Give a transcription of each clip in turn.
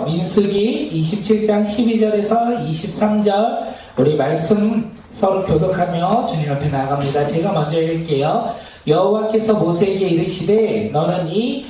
민수기 27장 12절에서 23절 우리 말씀 서로 교독하며 주님 앞에 나아갑니다. 제가 먼저 읽을게요. 여호와께서 모세에게 이르시되 너는 이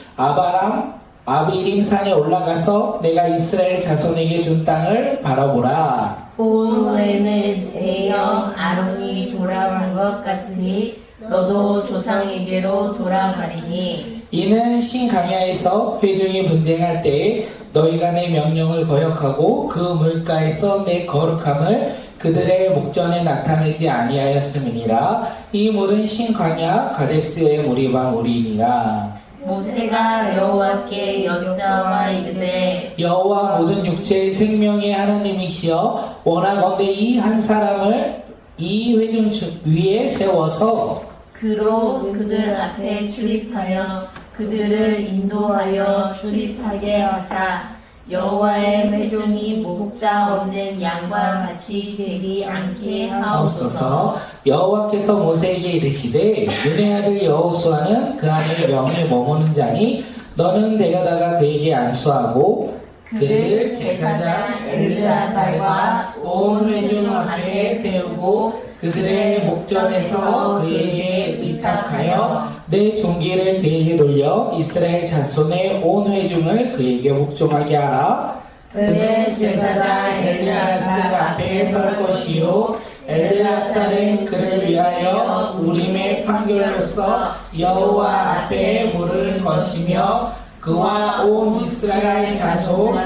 아비림 산에 올라가서 내가 이스라엘 자손에게 준 땅을 바라보라. 온 후에는 대형 아론이 돌아간 것 같이 너도 조상에게로 돌아가리니 이는 신강야에서 회중이 분쟁할 때에 너희가 내 명령을 거역하고 그 물가에서 내 거룩함을 그들의 목전에 나타내지 아니하였음이니라. 이 물은 신강야 가데스의 물이와 물이니라. 모세가 여호와께 여짜와 이르되 여호와 모든 육체의 생명의 하나님이시여 원하건대 이 한 사람을 이 회중 위에 세워서 그로 그들 앞에 출입하여 그들을 인도하여 출입하게 하사 여호와의 회중이 목자 없는 양과 같이 되지 않게 하옵소서. 여호와께서 모세에게 이르시되 눈의 아들 여호수아는 그 안에 명이 머무는 자니 너는 데려다가 그에게 안수하고 그를 제사장 엘르아살과 온 회중 앞에 세우고 그들의 목전에서 그에게 의탁하여 내 종기를 그에게 돌려 이스라엘 자손의 온 회중을 그에게 복종하게 하라. 그는 제사장 엘르아살 앞에 설 것이요 엘르아살은 그를 위하여 우림의 판결로서 여호와 앞에 물을 것이며 그와 온 이스라엘 자손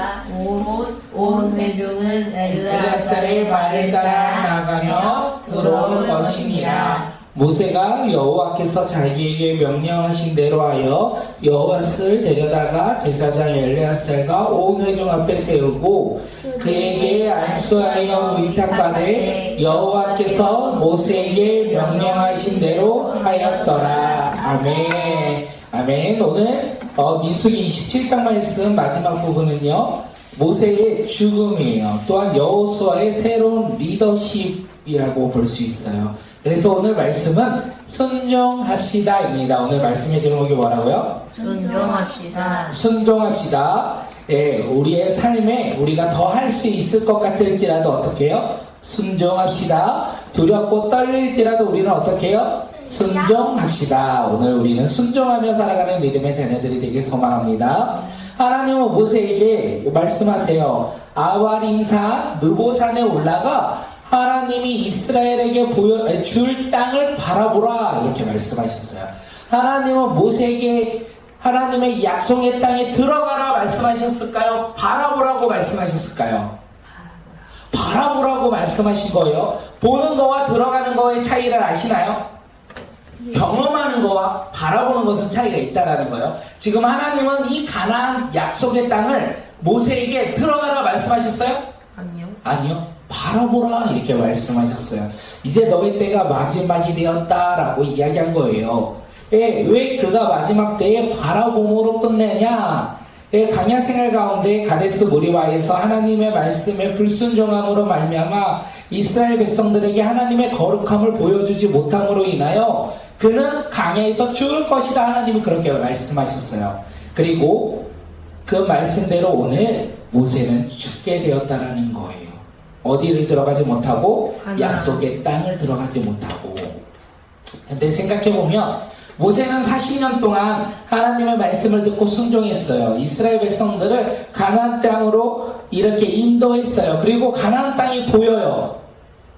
온 회중은 엘르아살의 말을 따라 나가며 들어올 것이니라. 모세가 여호와께서 자기에게 명령하신 대로 하여 여호와를 데려다가 제사장 엘르아살과 온 회중 앞에 세우고 그에게 안수하여 의탁하되 여호와께서 모세에게 명령하신 대로 하였더라. 아멘. 아멘. 오늘 민수기 27장 말씀 마지막 부분은요 모세의 죽음이에요. 또한 여호수아의 새로운 리더십이라고 볼 수 있어요. 그래서 오늘 말씀은 순종합시다입니다. 오늘 말씀의 제목이 뭐라고요? 순종합시다. 순종합시다. 예, 우리의 삶에 우리가 더 할 수 있을 것 같을지라도 어떻게 해요? 순종합시다. 두렵고 떨릴지라도 우리는 어떻게 해요? 순종합시다. 오늘 우리는 순종하며 살아가는 믿음의 자녀들이 되길 소망합니다. 하나님은 모세에게 말씀하세요. 아와림산 느보산에 올라가 하나님이 이스라엘에게 줄 땅을 바라보라 이렇게 말씀하셨어요. 하나님은 모세에게 하나님의 약속의 땅에 들어가라 말씀하셨을까요? 바라보라고 말씀하셨을까요? 바라보라고 말씀하신 거예요. 보는 거와 들어가는 거의 차이를 아시나요? 경험하는 거와 바라보는 것은 차이가 있다라는 거예요. 지금 하나님은 이 가나안 약속의 땅을 모세에게 들어가라 말씀하셨어요? 아니요. 바라보라 이렇게 말씀하셨어요. 이제 너의 때가 마지막이 되었다라고 이야기한 거예요. 왜 그가 마지막 때에 바라봄으로 끝내냐? 강야 생활 가운데 가데스 무리바에서 하나님의 말씀에 불순종함으로 말미암아 이스라엘 백성들에게 하나님의 거룩함을 보여주지 못함으로 인하여 그는 강야에서 죽을 것이다. 하나님이 그렇게 말씀하셨어요. 그리고 그 말씀대로 오늘 모세는 죽게 되었다라는 거예요. 어디를 들어가지 못하고 약속의 땅을 들어가지 못하고. 근데 생각해보면 모세는 40년 동안 하나님의 말씀을 듣고 순종했어요. 이스라엘 백성들을 가나안 땅으로 이렇게 인도했어요. 그리고 가나안 땅이 보여요.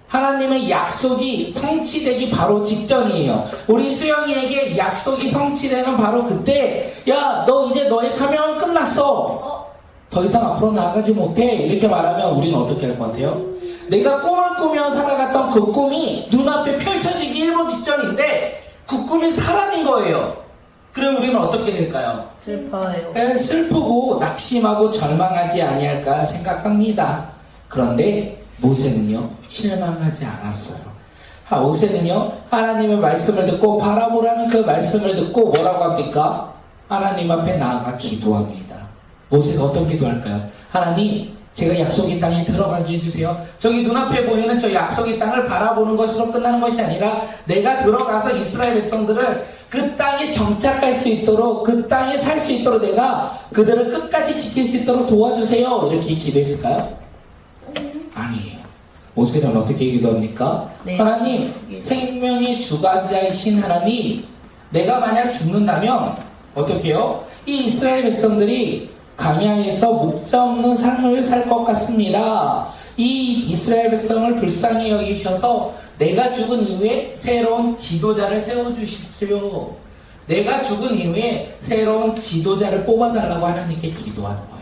하나님의 약속이 성취되기 바로 직전이에요. 우리 수영이에게 약속이 성취되는 바로 그때 야, 너 이제 너의 사명은 끝났어. 더 이상 앞으로 나아가지 못해. 이렇게 말하면 우리는 어떻게 할 것 같아요? 내가 꿈을 꾸며 살아갔던 그 꿈이 눈앞에 펼쳐지기 1분 직전인데 그 꿈이 사라진 거예요. 그럼 우리는 어떻게 될까요? 슬퍼요. 슬프고 낙심하고 절망하지 아니할까 생각합니다. 그런데 모세는요 실망하지 않았어요. 모세는요 하나님의 말씀을 듣고 바라보라는 그 말씀을 듣고 뭐라고 합니까? 하나님 앞에 나아가 기도합니다. 모세가 어떤 기도할까요? 하나님 제가 약속의 땅에 들어가게 해주세요. 저기 눈앞에 보이는 저 약속의 땅을 바라보는 것으로 끝나는 것이 아니라 내가 들어가서 이스라엘 백성들을 그 땅에 정착할 수 있도록, 그 땅에 살 수 있도록 내가 그들을 끝까지 지킬 수 있도록 도와주세요. 이렇게 기도했을까요? 아니에요. 모세는 어떻게 기도합니까? 네. 하나님, 생명의 주관자이신 하나님, 내가 만약 죽는다면 어떻게 해요? 이 이스라엘 백성들이 광야에서 목자 없는 삶을 살 것 같습니다. 이 이스라엘 백성을 불쌍히 여기셔서 내가 죽은 이후에 새로운 지도자를 세워주십시오. 내가 죽은 이후에 새로운 지도자를 뽑아달라고 하나님께 기도하는 거예요.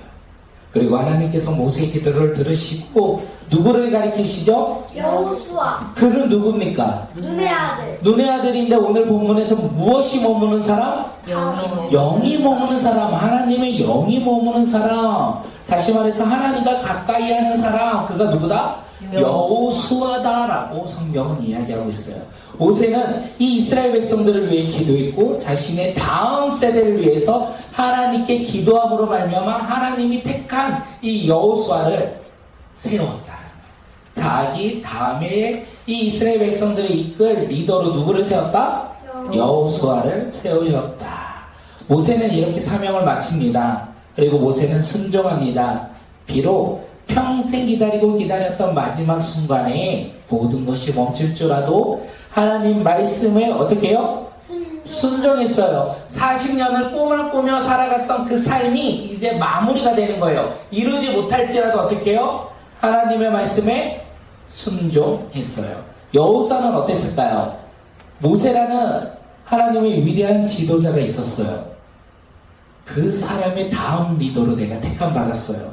그리고 하나님께서 모세의 기도를 들으시고 누구를 가리키시죠? 여호수아 그는 누굽니까? 눈의 아들 눈의 아들인데 오늘 본문에서 무엇이 머무는 사람? 영이 머무는 사람, 하나님의 영이 머무는 사람. 다시 말해서 하나님과 가까이 하는 사람, 그가 누구다? 여호수아다라고 성경은 이야기하고 있어요. 모세는 이 이스라엘 백성들을 위해 기도했고 자신의 다음 세대를 위해서 하나님께 기도함으로 말미암아 하나님이 택한 이 여호수아를 세웠다. 자기 다음에 이 이스라엘 백성들을 이끌 리더로 누구를 세웠다? 여호수아를 세우셨다. 모세는 이렇게 사명을 마칩니다. 그리고 모세는 순종합니다. 비록 평생 기다리고 기다렸던 마지막 순간에 모든 것이 멈출 줄 알아도 하나님 말씀에 어떻게 해요? 순종했어요. 40년을 꿈을 꾸며 살아갔던 그 삶이 이제 마무리가 되는 거예요. 이루지 못할지라도 어떻게 해요? 하나님의 말씀에 순종했어요. 여호수아는 어땠을까요? 모세라는 하나님의 위대한 지도자가 있었어요. 그 사람의 다음 리더로 내가 택함 받았어요.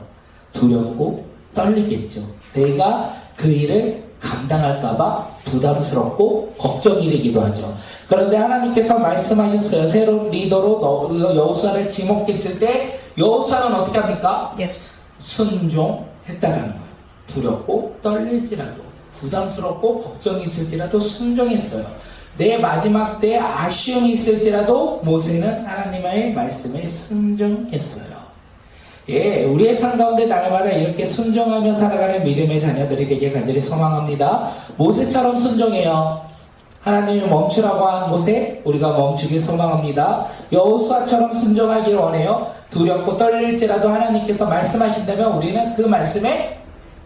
두렵고 떨리겠죠. 내가 그 일을 감당할까봐 부담스럽고 걱정이 되기도 하죠. 그런데 하나님께서 말씀하셨어요. 새로운 리더로 여호수아를 지목했을 때 여호수아는 어떻게 합니까? 순종했다라는 거예요. 두렵고 떨릴지라도 부담스럽고 걱정이 있을지라도 순종했어요. 내 마지막 때에 아쉬움이 있을지라도 모세는 하나님의 말씀에 순종했어요. 예, 우리의 삶 가운데 날마다 이렇게 순종하며 살아가는 믿음의 자녀들이 되길 간절히 소망합니다. 모세처럼 순종해요. 하나님이 멈추라고 한 모세, 우리가 멈추길 소망합니다. 여호수아처럼 순종하길 원해요. 두렵고 떨릴지라도 하나님께서 말씀하신다면 우리는 그 말씀에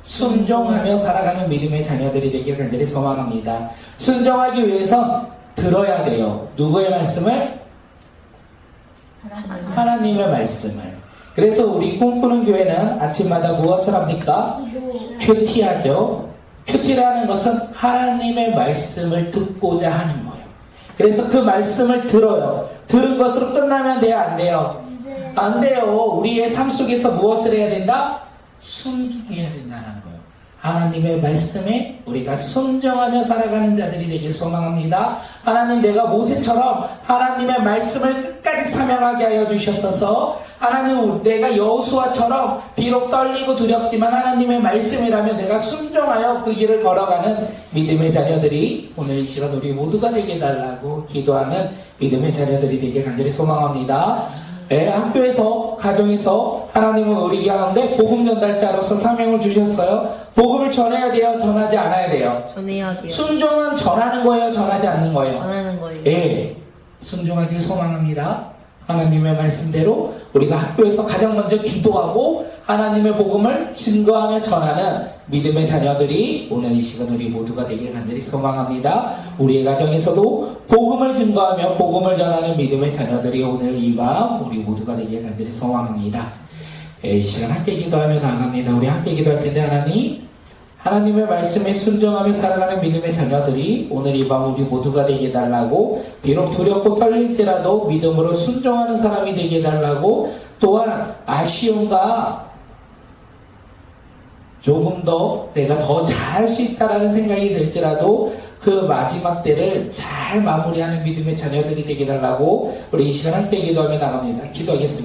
순종하며 살아가는 믿음의 자녀들이 되길 간절히 소망합니다. 순종하기 위해선 들어야 돼요. 누구의 말씀을? 하나님의 말씀을. 그래서 우리 꿈꾸는 교회는 아침마다 무엇을 합니까? 큐티하죠. 큐티라는 것은 하나님의 말씀을 듣고자 하는 거예요. 그래서 그 말씀을 들어요. 들은 것으로 끝나면 돼요? 안 돼요? 안 돼요. 우리의 삶 속에서 무엇을 해야 된다? 순종해야 된다는 거예요. 하나님의 말씀에 우리가 순종하며 살아가는 자들이 되길 소망합니다. 하나님, 내가 모세처럼 하나님의 말씀을 끝까지 사명하게 하여 주셨어서 하나님, 내가 여호수아처럼 비록 떨리고 두렵지만 하나님의 말씀이라면 내가 순종하여 그 길을 걸어가는 믿음의 자녀들이 오늘 이 시간 우리 모두가 되게 달라고 기도하는 믿음의 자녀들이 되길 간절히 소망합니다. 네, 학교에서, 가정에서 하나님은 우리 가운데 복음 전달자로서 사명을 주셨어요. 복음을 전해야 돼요? 전하지 않아야 돼요? 전해야 돼요. 순종은 전하는 거예요? 전하지 않는 거예요? 전하는 거예요. 예, 순종하길 소망합니다. 하나님의 말씀대로 우리가 학교에서 가장 먼저 기도하고 하나님의 복음을 증거하며 전하는 믿음의 자녀들이 오늘 이 시간 우리 모두가 되길 간절히 소망합니다. 우리의 가정에서도 복음을 증거하며 복음을 전하는 믿음의 자녀들이 오늘 이 밤 우리 모두가 되길 간절히 소망합니다. 예, 이 시간 함께 기도하며 나아갑니다. 우리 함께 기도할 텐데 하나님의 말씀에 순종하며 살아가는 믿음의 자녀들이 오늘 이 밤 우리 모두가 되게 해달라고, 비록 두렵고 떨릴지라도 믿음으로 순종하는 사람이 되게 해달라고, 또한 아쉬움과 조금 더 내가 더 잘할 수 있다라는 생각이 들지라도 그 마지막 때를 잘 마무리하는 믿음의 자녀들이 되게 해달라고 우리 이 시간 함께 기도하며 나갑니다. 기도하겠습니다.